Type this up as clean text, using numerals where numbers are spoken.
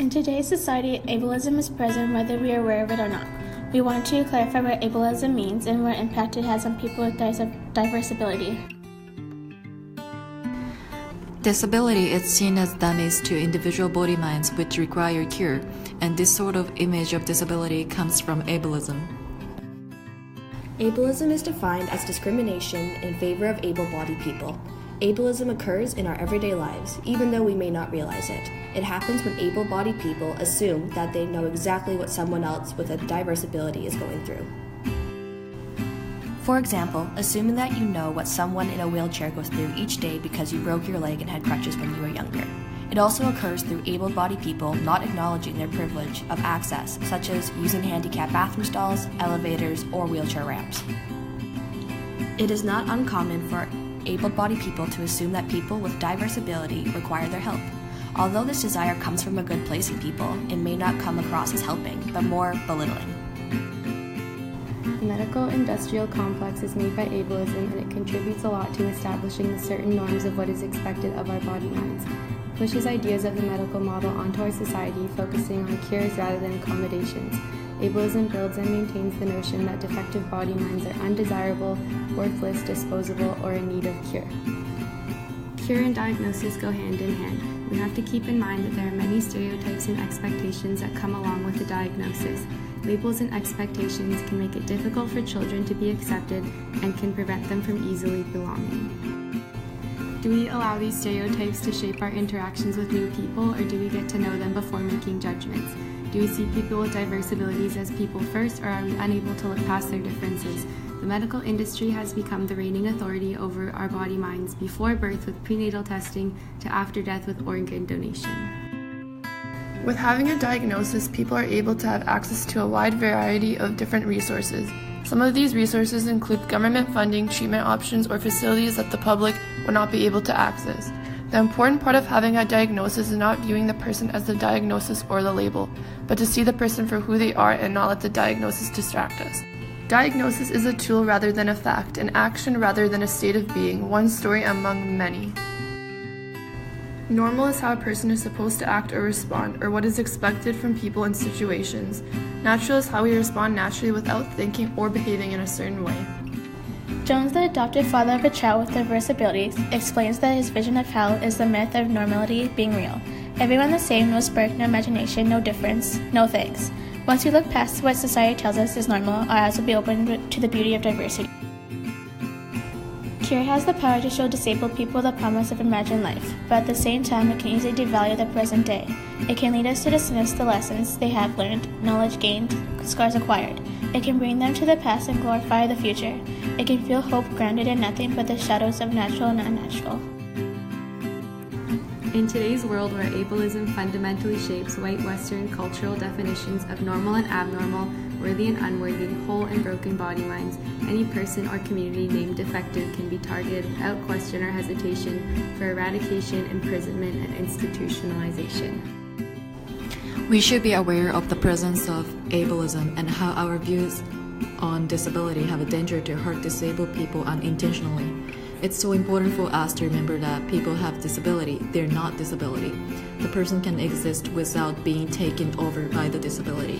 In today's society, ableism is present whether we are aware of it or not. We want to clarify what ableism means and what impact it has on people with diverse ability. Disability is seen as damage to individual body minds which require cure, and this sort of image of disability comes from ableism. Ableism is defined as discrimination in favor of able-bodied people. Ableism occurs in our everyday lives, even though we may not realize it. It happens when able-bodied people assume that they know exactly what someone else with a diverse ability is going through. For example, assuming that you know what someone in a wheelchair goes through each day because you broke your leg and had crutches when you were younger. It also occurs through able-bodied people not acknowledging their privilege of access, such as using handicapped bathroom stalls, elevators, or wheelchair ramps. It is not uncommon for able-bodied people to assume that people with diverse ability require their help. Although this desire comes from a good place in people, it may not come across as helping, but more belittling. The medical industrial complex is made by ableism, and it contributes a lot to establishing the certain norms of what is expected of our body minds. It pushes ideas of the medical model onto our society, focusing on cures rather than accommodations. Ableism builds and maintains the notion that defective body minds are undesirable, worthless, disposable, or in need of cure. Cure and diagnosis go hand in hand. We have to keep in mind that there are many stereotypes and expectations that come along with the diagnosis. Labels and expectations can make it difficult for children to be accepted and can prevent them from easily belonging. Do we allow these stereotypes to shape our interactions with new people, or do we get to know them before making judgments? Do we see people with diverse abilities as people first, or are we unable to look past their differences? The medical industry has become the reigning authority over our body minds, before birth with prenatal testing to after death with organ donation. With having a diagnosis, people are able to have access to a wide variety of different resources. Some of these resources include government funding, treatment options, or facilities that the public would not be able to access. The important part of having a diagnosis is not viewing the person as the diagnosis or the label, but to see the person for who they are and not let the diagnosis distract us. Diagnosis is a tool rather than a fact, an action rather than a state of being, one story among many. Normal is how a person is supposed to act or respond, or what is expected from people in situations. Natural is how we respond naturally without thinking or behaving in a certain way. Jones, the adopted father of a child with diverse abilities, explains that his vision of hell is the myth of normality being real. Everyone the same, no spark, no imagination, no difference, no thanks. Once we look past what society tells us is normal, our eyes will be opened to the beauty of diversity. Cure has the power to show disabled people the promise of imagined life, but at the same time it can easily devalue the present day. It can lead us to dismiss the lessons they have learned, knowledge gained, scars acquired. It can bring them to the past and glorify the future. It can feel hope grounded in nothing but the shadows of natural and unnatural. In today's world where ableism fundamentally shapes white Western cultural definitions of normal and abnormal, worthy and unworthy, whole and broken body minds, any person or community named defective can be targeted without question or hesitation for eradication, imprisonment, and institutionalization. We should be aware of the presence of ableism and how our views on disability have a danger to hurt disabled people unintentionally. It's so important for us to remember that people have disability, they're not disability. The person can exist without being taken over by the disability.